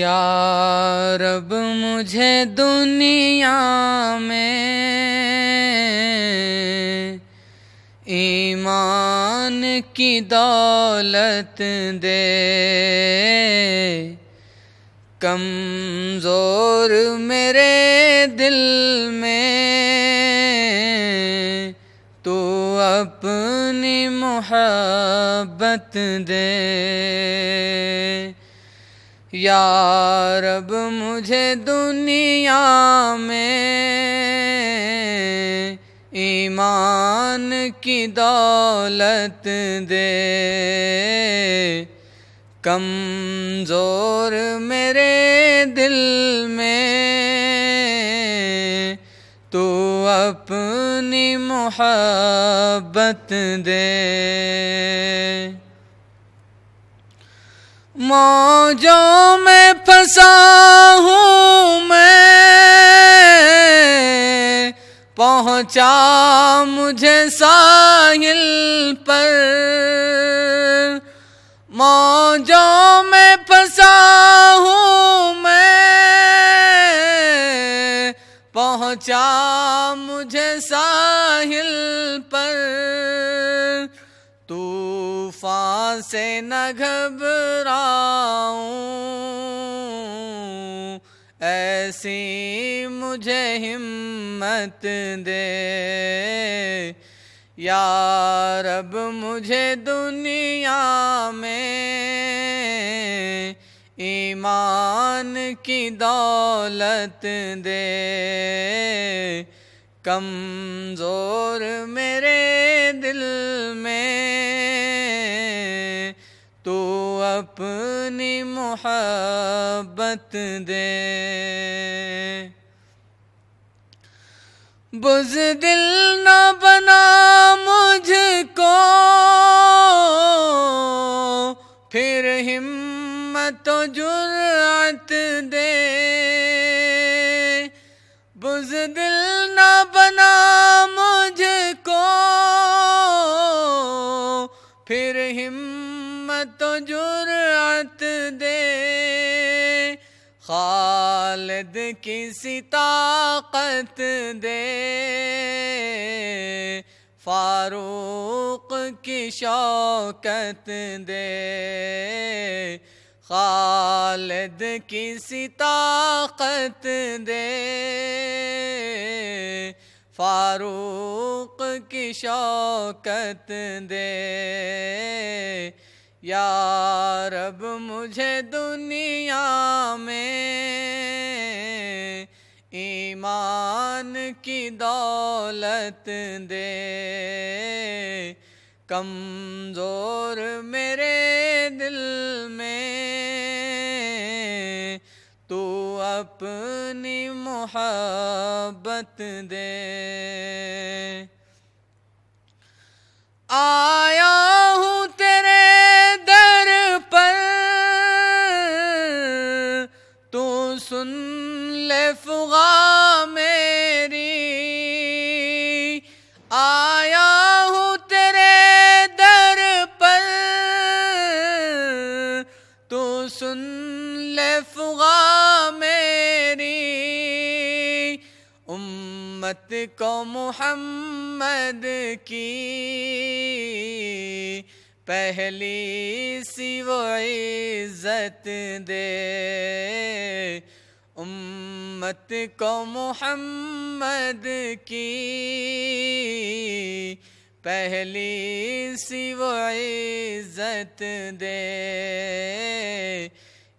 یا رب مجھے دنیا میں ایمان کی دولت دے، کمزور میرے دل میں تو اپنی محبت دے۔ یا رب مجھے دنیا میں ایمان کی دولت دے، کمزور میرے دل میں تو اپنی محبت دے۔ موجوں میں پھنسا ہوں میں، پہنچا مجھے ساحل پر۔ موجوں میں پھنسا ہوں میں، پہنچا مجھے ساحل پر۔ طوفان سے نہ گھبراؤں، ایسی مجھے ہمت دے۔ یا رب مجھے دنیا میں ایمان کی دولت دے، کمزور میرے دل میں تو اپنی محبت دے۔ بزدل نہ بنا مجھ کو، پھر ہمت و جرأت دے۔ بزدل نہ بنا مجھ کو، پھر ہمت و جرأت دے۔ خالد کی سی طاقت دے، فاروق کی شوکت دے۔ خالد کی سی طاقت دے، فاروق کی شوکت دے۔ یا رب مجھے دنیا میں ایمان کی دولت دے، کمزور میرے دل میں تو اپنی محبت دے۔ آیا ہوں تیرے در پر، تو سن لے فغاں میری۔ آیا ہوں تیرے در پر، تو سن لے فغاں میری۔ امت کو محمد کی پہلی سی وہ عزت دے۔ امت کو محمد کی پہلی سی وہ عزت دے۔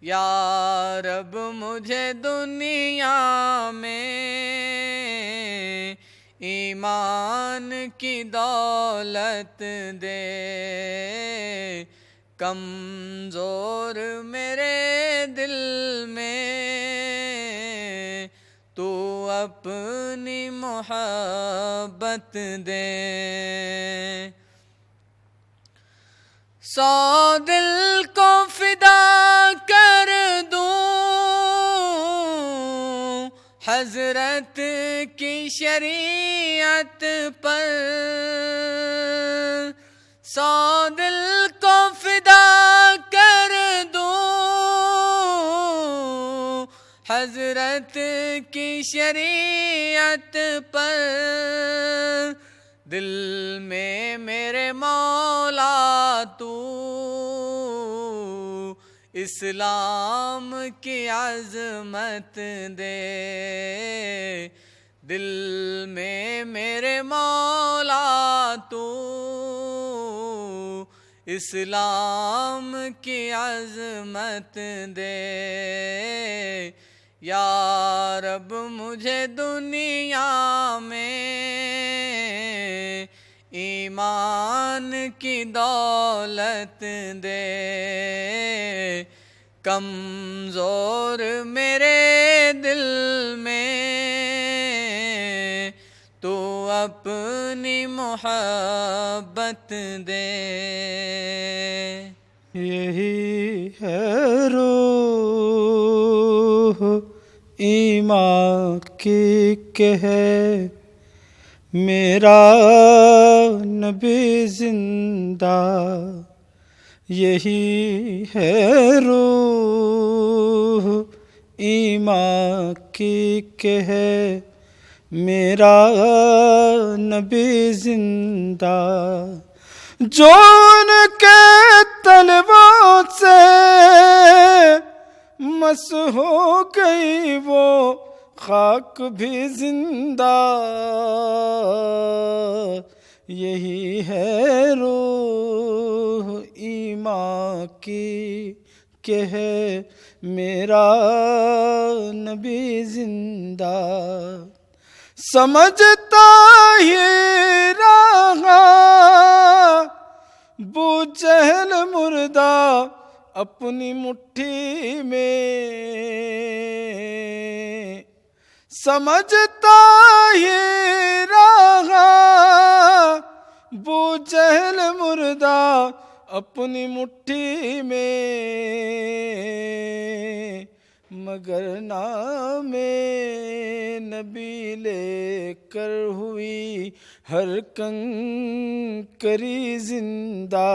یا رب مجھے دنیا میں ایمان کی دولت دے، کمزور میرے دل میں تو اپنی محبت دے۔ 100 دل کو فدا کر دوں، حضرت کی شریعت پر 100 دل کو فدا کر دوں حضرت کی شریعت پر دل میں میرے مولا تو اسلام کی عظمت دے، دل میں میرے مولا تو اسلام کی عظمت دے۔ یا رب مجھے دنیا میں ایمان کی دولت دے، کمزور میرے دل میں تو اپنی محبت دے۔ یہی ہے روح ایمان کی کہ ہے میرا نبی زندہ، یہی ہے روح ایمان کی کہ ہے میرا نبی زندہ، جو ان کے طلبوں سے مس ہو گئی وہ خاک بھی زندہ، یہی ہے روح ایمان کی کہ ہے میرا نبی زندہ۔ سمجھتا ہی رہا بو جہل مردہ اپنی مٹھی میں، سمجھتا ہی رہا بو جہل مردہ اپنی مٹھی میں، مگر نام نبی لے کر ہوئی ہر کنکری زندہ،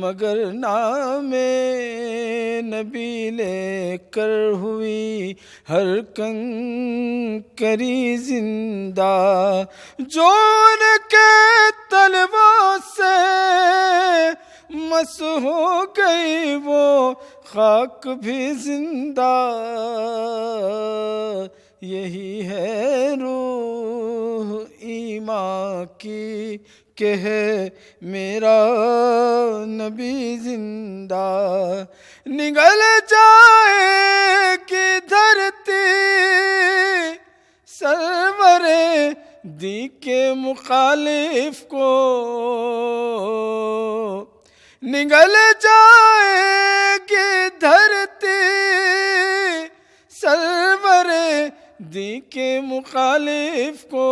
مگر نام نبی لے کر ہوئی ہر کنکری زندہ، جو ان کے طلبوں سے مس ہو گئی وہ خاک بھی زندہ، یہی ہے روح ایمان کی کہ ہے میرا نبی زندہ۔ نگل جائے کہ دھرتی سرور دی کے مخالف کو، نگل جائے کہ دھرتی سرور دی کے مخالف کو،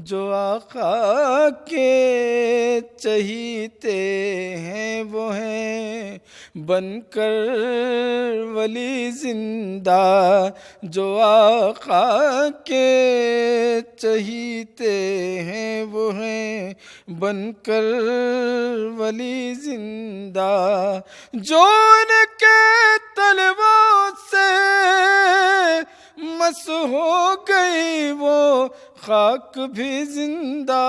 جو آقا کے چہیتے ہیں وہ ہیں بن کر ولی زندہ، جو آقا کے چہیتے ہیں وہ ہیں بن کر ولی زندہ، جو ان کے طلبوں سے مس ہو گئی وہ خاک بھی زندہ،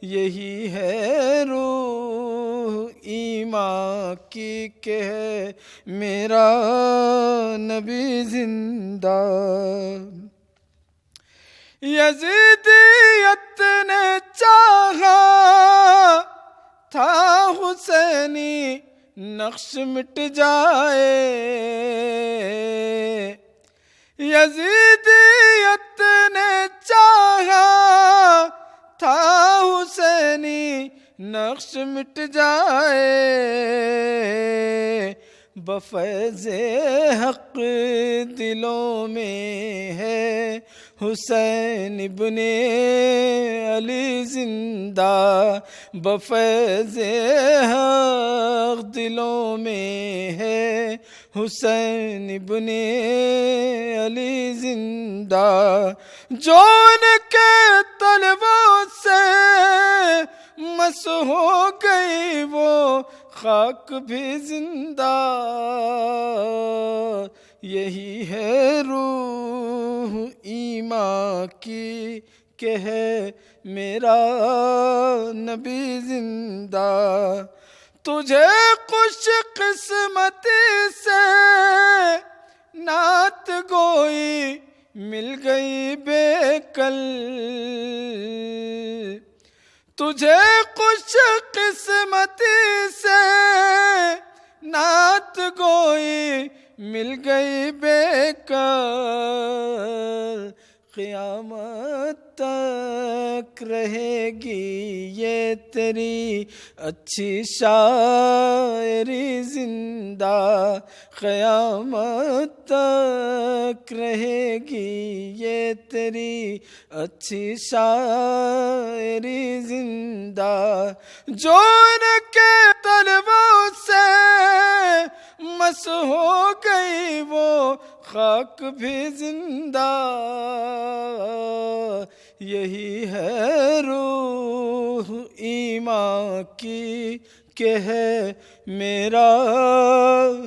یہی ہے روح ایمان کی کہ ہے میرا نبی زندہ۔ یزیدیت نے چاہا تھا حسینی نقش مٹ جائے، یزیدیت نے چاہا تھا حسینی نقش مٹ جائے، بفیض حق دلوں میں ہے حسین ابن علی زندہ، بفیض حق دلوں میں ہے حسین ابن علی زندہ، جو ان کے طلبوں سے مس ہو گئی وہ خاک بھی زندہ، یہی ہے روح ایمان کی کہ ہے میرا نبی زندہ۔ تجھے خوش قسمتی سے نعت گوئی مل گئی بے کل، تجھے خوش قسمتی سے نعت گوئی مل گئی بے کل، قیامت تک رہے گی یہ تیری اچھی شاعری زندہ، قیامت تک رہے گی یہ تیری اچھی شاعری زندہ۔ جو ان کے طلبوں سے مس ہو گئی وہ خاک بھی زندہ، یہی ہے روح ایمان کی کہ ہے میرا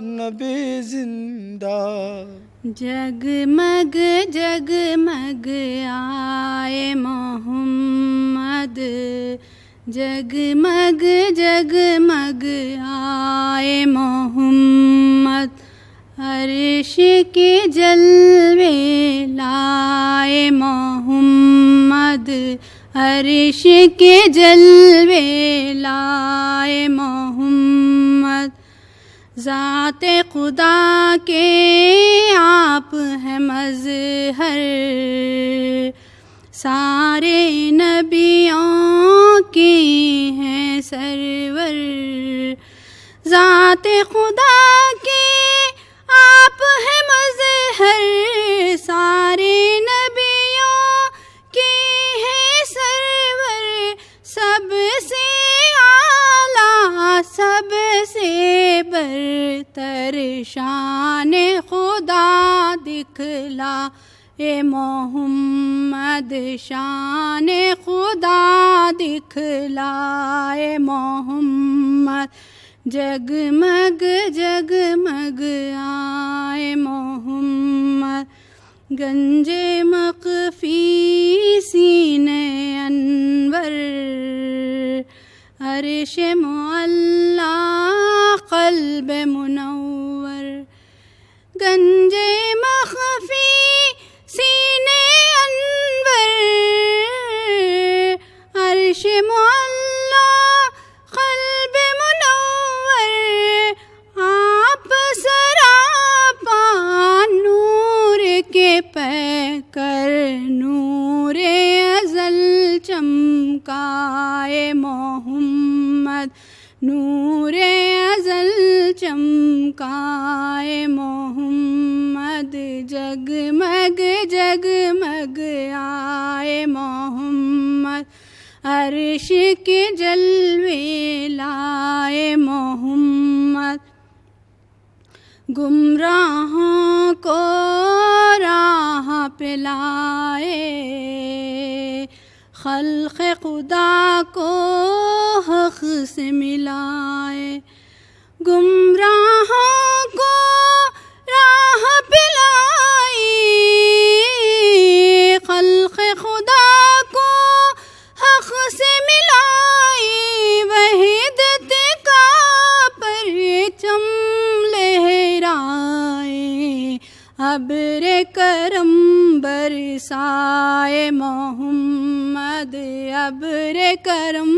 نبی زندہ۔ جگمگ جگمگ آئے محمد، جگمگ جگمگ آئے محمد، عرش کے جلوے لائے محمد، عرش کے جلوے لائے محمد، ذات خدا کے آپ ہیں مظہر، سارے نبیوں کے ہیں سرور، ذات خدا کے آپ ہیں مظہر، سارے نبیوں کے ہیں سرور، سب سے اعلیٰ سب سے برتر شان خدا دکھلا اے محمد، شان خدا دکھلا اے محمد، جگمگ جگمگ آئے محمد، گنج مخفی سینے انور، عرش معلا قلب منور، گنج مخفی سینے انور، عرش معلا قلب منور، آپ سراپا نور کے پیکر، نور ازل چمکائے محمد، نور ازل چمکائے محمد، جگمگ جگمگ آئے محمد، عرش کے جلوے لائے محمد، گمراہوں کو راہ پہ لائے، خلق خدا کو حق سے ملائے، گمراہوں کو راہ پہ لائے، خلق خدا کو حق سے ملائے، وحدت کا پرچم لہرائے، ابر کرم برسائے محمد، ابر کرم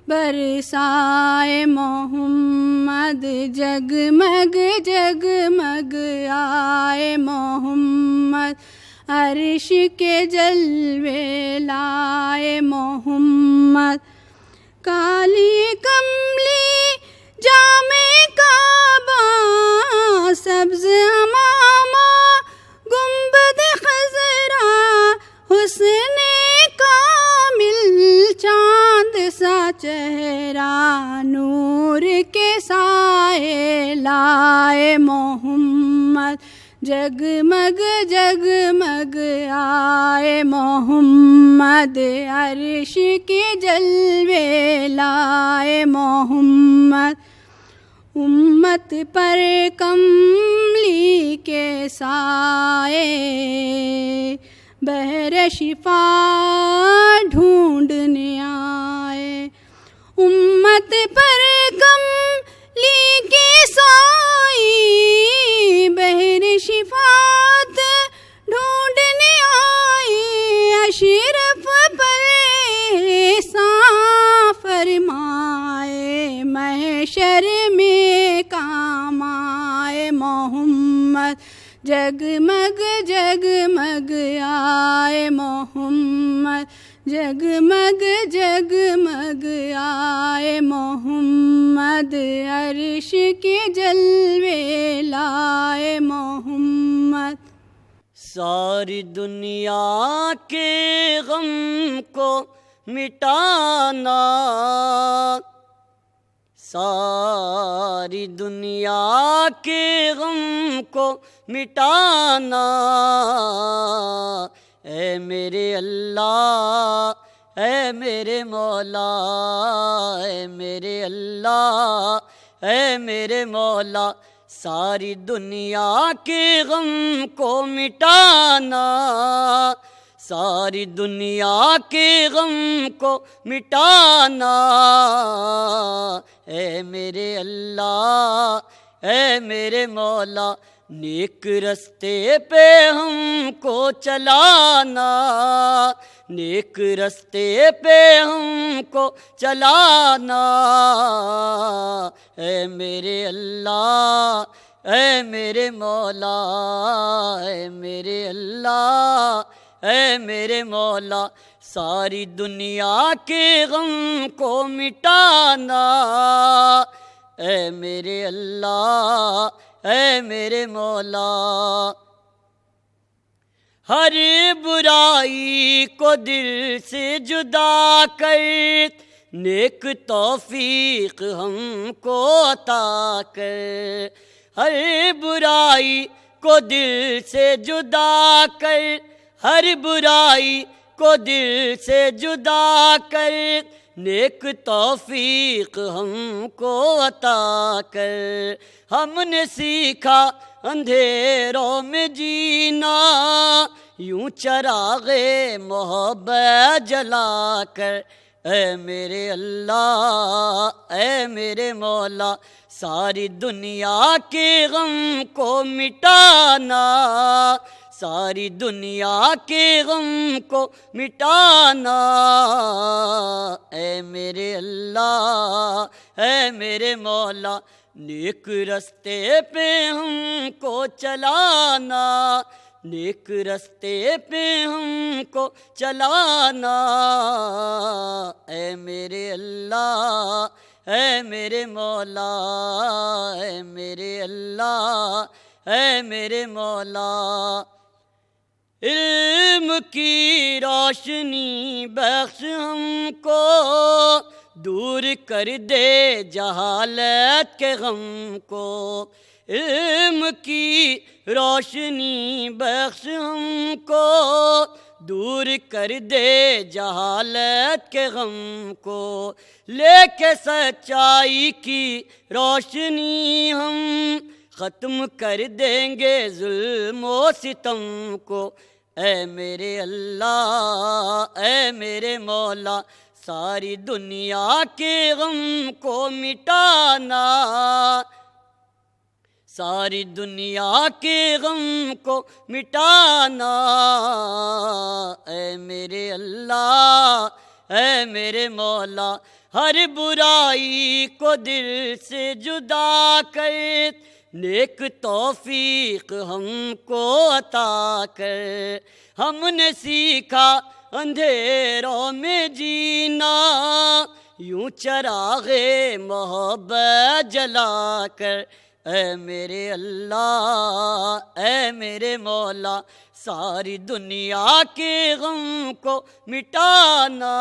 برسائے محمد، جگمگ جگمگ آئے محمد، عرش کے جلوے لائے محمد، کالی کملی جامع کعبہ، سبز امامہ گنبد خضرا، حسن کامل چاند سا چہرہ، نور کے سائے لائے محمد، جگمگ جگمگ آئے محمد، عرش کے جلوے لائے محمد، محمد امت پر کملی کے سائے بحر شفا ڈھونڈنے آئے امت پر کملی کے سائے بحر شفاعت ڈھونڈنے آئے اشرف پر احسان فرمائے محشر میں کام آئے محمد جگمگ جگمگ آئے محمد جگمگ جگمگ آئے محمد عرش کے جلوے لائے محمد ساری دنیا کے غم کو مٹانا ساری دنیا کے غم کو مٹانا اے میرے اللہ اے میرے مولا اے میرے اللہ اے میرے مولا ساری دنیا کے غم کو مٹانا ساری دنیا کے غم کو مٹانا اے میرے اللہ اے میرے مولا نیک رستے پہ ہم کو چلانا نیک رستے پہ ہم کو چلانا اے میرے اللہ اے میرے مولا اے میرے اللہ اے میرے مولا ساری دنیا کے غم کو مٹانا اے میرے اللہ اے میرے مولا ہر برائی کو دل سے جدا کر نیک توفیق ہم کو عطا کر ہر برائی کو دل سے جدا کر ہر برائی کو دل سے جدا کر نیک توفیق ہم کو عطا کر ہم نے سیکھا اندھیروں میں جینا یوں چراغ محبت جلا کر اے میرے اللہ اے میرے مولا ساری دنیا کے غم کو مٹانا ساری دنیا کے غم کو مٹانا اے میرے اللہ اے میرے مولا نیک رستے پہ ہم کو چلانا نیک رستے پہ ہم کو چلانا اے میرے اللہ اے میرے مولا اے میرے اللہ اے میرے مولا علم کی روشنی بخش ہم کو دور کر دے جہالت کے غم کو علم کی روشنی بخش ہم کو دور کر دے جہالت کے غم کو لے کے سچائی کی روشنی ہم ختم کر دیں گے ظلم و ستم کو اے میرے اللہ اے میرے مولا ساری دنیا کے غم کو مٹانا ساری دنیا کے غم کو مٹانا اے میرے اللہ اے میرے مولا ہر برائی کو دل سے جدا کر نیک توفیق ہم کو عطا کر ہم نے سیکھا اندھیروں میں جینا یوں چراغ محبت جلا کر اے میرے اللہ اے میرے مولا ساری دنیا کے غم کو مٹانا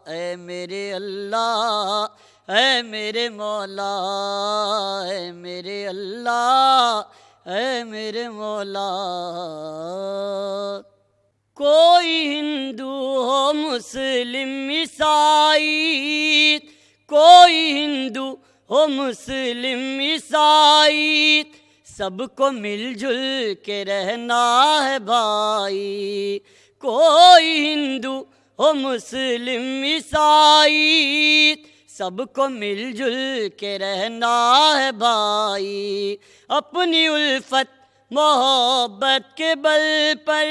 اے میرے اللہ اے میرے مولا اے میرے اللہ اے میرے مولا کوئی ہندو ہو مسلم عیسائی کوئی ہندو ہو مسلم عیسائی، سب کو مل جل کے رہنا ہے بھائی۔ کوئی ہندو ہو مسلم عیسائی، سب کو مل جل کے رہنا ہے بھائی۔ اپنی الفت محبت کے بل پر،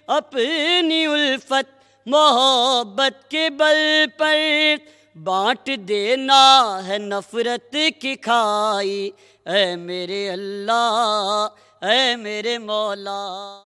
اپنی الفت محبت کے بل پر بانٹ دینا ہے نفرت کی کھائی۔ اے میرے اللہ، اے میرے مولا۔